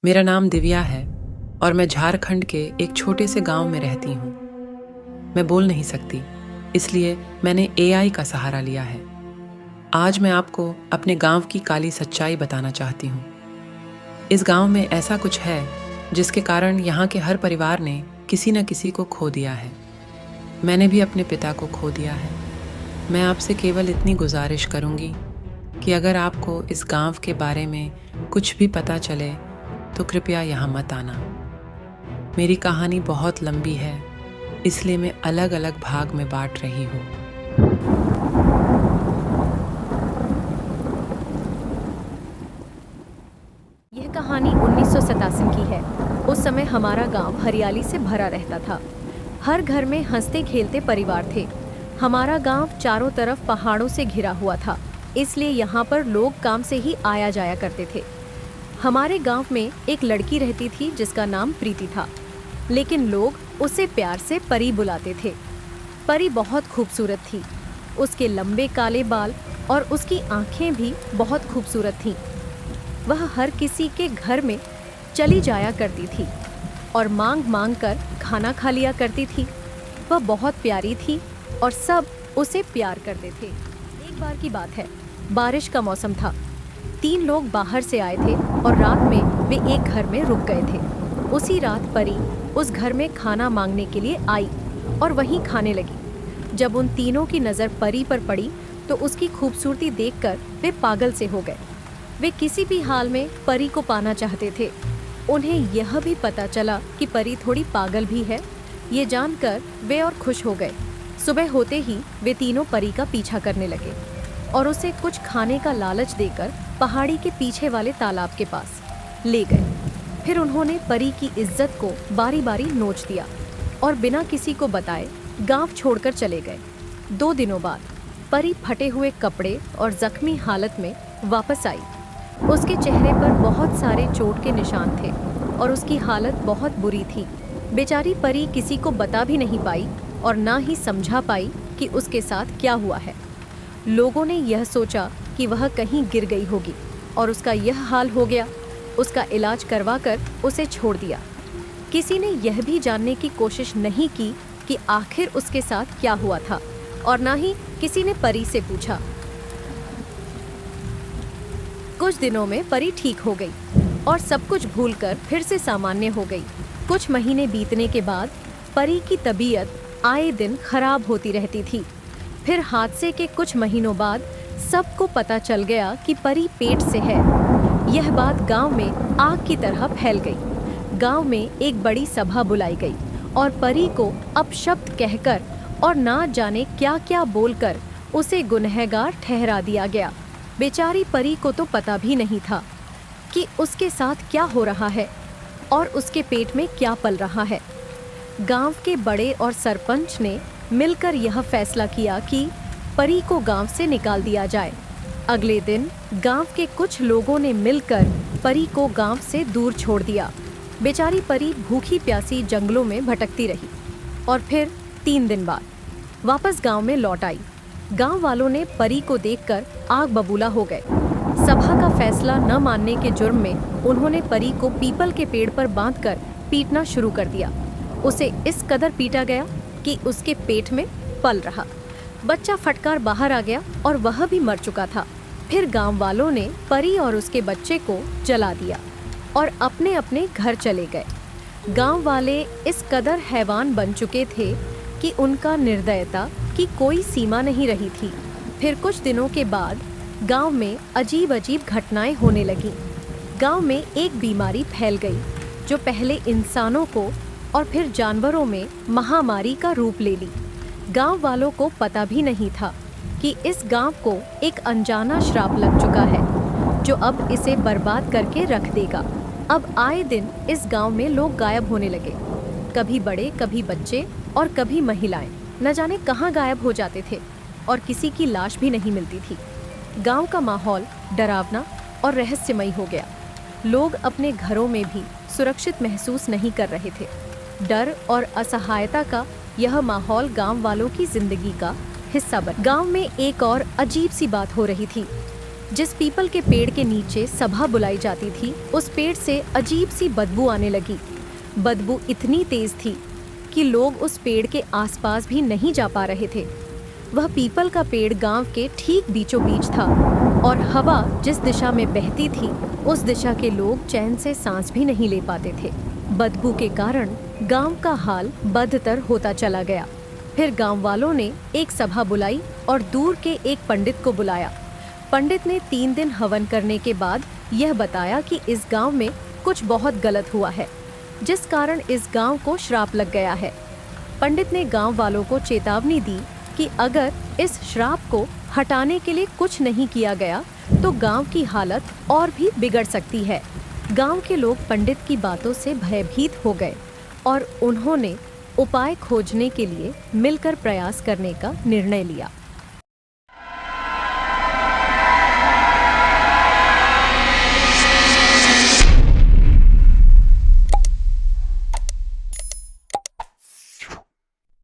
मेरा नाम दिव्या है और मैं झारखंड के एक छोटे से गांव में रहती हूँ। मैं बोल नहीं सकती, इसलिए मैंने एआई का सहारा लिया है। आज मैं आपको अपने गांव की काली सच्चाई बताना चाहती हूँ। इस गांव में ऐसा कुछ है जिसके कारण यहाँ के हर परिवार ने किसी न किसी को खो दिया है। मैंने भी अपने पिता को खो दिया है। मैं आपसे केवल इतनी गुजारिश करूँगी कि अगर आपको इस गांव के बारे में कुछ भी पता चले तो कृपया यहाँ मत आना। मेरी कहानी बहुत लंबी है, इसलिए मैं अलग अलग भाग में बांट रही हूँ। यह कहानी 1987 की है। उस समय हमारा गांव हरियाली से भरा रहता था। हर घर में हंसते खेलते परिवार थे। हमारा गांव चारों तरफ पहाड़ों से घिरा हुआ था, इसलिए यहाँ पर लोग काम से ही आया जाया करते थे। हमारे गांव में एक लड़की रहती थी जिसका नाम प्रीति था, लेकिन लोग उसे प्यार से परी बुलाते थे। परी बहुत खूबसूरत थी। उसके लंबे काले बाल और उसकी आंखें भी बहुत खूबसूरत थीं। वह हर किसी के घर में चली जाया करती थी और मांग मांग कर खाना खा लिया करती थी। वह बहुत प्यारी थी और सब उसे प्यार करते थे। एक बार की बात है, बारिश का मौसम था। 3 लोग बाहर से आए थे और रात में वे एक घर में रुक गए थे। उसी रात परी उस घर में खाना मांगने के लिए आई और वहीं खाने लगी। जब उन तीनों की नज़र परी पर पड़ी तो उसकी खूबसूरती देखकर वे पागल से हो गए। वे किसी भी हाल में परी को पाना चाहते थे। उन्हें यह भी पता चला कि परी थोड़ी पागल भी है। ये जानकर वे और खुश हो गए। सुबह होते ही वे तीनों परी का पीछा करने लगे और उसे कुछ खाने का लालच देकर पहाड़ी के पीछे वाले तालाब के पास ले गए। फिर उन्होंने परी की इज्जत को बारी बारी नोच दिया और बिना किसी को बताए गांव छोड़कर चले गए। 2 दिनों बाद परी फटे हुए कपड़े और जख्मी हालत में वापस आई। उसके चेहरे पर बहुत सारे चोट के निशान थे और उसकी हालत बहुत बुरी थी। बेचारी परी किसी को बता भी नहीं पाई और ना ही समझा पाई कि उसके साथ क्या हुआ है। लोगों ने यह सोचा कि वह कहीं गिर गई होगी और उसका यह हाल हो गया। उसका इलाज करवाकर उसे छोड़ दिया। किसी ने यह भी जानने की कोशिश नहीं की कि आखिर उसके साथ क्या हुआ था और ना ही किसी ने परी से पूछा। कुछ दिनों में परी ठीक हो गई और सब कुछ भूलकर फिर से सामान्य हो गई। कुछ महीने बीतने के बाद परी की तबीयत आए दिन खराब होती रहती थी। फिर हादसे के कुछ महीनों बाद सबको पता चल गया कि परी पेट से है। यह बात गांव में आग की तरह फैल गई। गांव में एक बड़ी सभा बुलाई गई और परी को अपशब्द कहकर और ना जाने क्या क्या बोलकर उसे गुनहगार ठहरा दिया गया। बेचारी परी को तो पता भी नहीं था कि उसके साथ क्या हो रहा है और उसके पेट में क्या पल रहा है। गांव के बड़े और सरपंच ने मिलकर यह फैसला किया कि परी को गांव से निकाल दिया जाए। अगले दिन गांव के कुछ लोगों ने मिलकर परी को गांव से दूर छोड़ दिया। बेचारी परी भूखी प्यासी जंगलों में भटकती रही और फिर 3 दिन बाद वापस गांव में लौट आई। गांव वालों ने परी को देखकर आग बबूला हो गए। सभा का फैसला न मानने के जुर्म में उन्होंने परी को पीपल के पेड़ पर बांधकर पीटना शुरू कर दिया। उसे इस कदर पीटा गया कि उसके पेट में पल रहा। बच्चा फटकार बाहर आ गया और वह भी मर चुका था। फिर गांव वालों ने परी और उसके बच्चे को जला दिया और अपने अपने घर चले गए। गांव वाले इस कदर हैवान बन चुके थे कि उनका निर्दयता की कोई सीमा नहीं रही थी। फिर कुछ दिनों के बाद गांव में अजीब अजीब घटनाएं होने लगीं। गांव में एक बीमारी फैल गई जो पहले इंसानों को और फिर जानवरों में महामारी का रूप ले ली। गांव वालों को पता भी नहीं था कि इस गांव को एक अनजाना श्राप लग चुका है जो अब इसे बर्बाद करके रख देगा। अब आए दिन इस गांव में लोग गायब होने लगे। कभी बड़े, कभी बच्चे और कभी महिलाएं न जाने कहां गायब हो जाते थे और किसी की लाश भी नहीं मिलती थी। गांव का माहौल डरावना और रहस्यमयी हो गया। लोग अपने घरों में भी सुरक्षित महसूस नहीं कर रहे थे। डर और असहायता का यह माहौल गांव वालों की जिंदगी का हिस्सा बन। गांव में एक और अजीब सी बात हो रही थी। जिस पीपल के पेड़ के नीचे सभा बुलाई जाती थी, उस पेड़ से अजीब सी बदबू आने लगी। बदबू इतनी तेज थी कि लोग उस पेड़ के आसपास भी नहीं जा पा रहे थे। वह पीपल का पेड़ गांव के ठीक बीचों बीच था और हवा जिस दिशा में बहती थी, उस दिशा के लोग चैन से सांस भी नहीं ले पाते थे। बदबू के कारण गांव का हाल बदतर होता चला गया। फिर गांव वालों ने एक सभा बुलाई और दूर के एक पंडित को बुलाया। पंडित ने 3 दिन हवन करने के बाद यह बताया कि इस गांव में कुछ बहुत गलत हुआ है, जिस कारण इस गांव को श्राप लग गया है। पंडित ने गांव वालों को चेतावनी दी कि अगर इस श्राप को हटाने के लिए कुछ नहीं किया गया तो गांव की हालत और भी बिगड़ सकती है। गांव के लोग पंडित की बातों से भयभीत हो गए और उन्होंने उपाय खोजने के लिए मिलकर प्रयास करने का निर्णय लिया।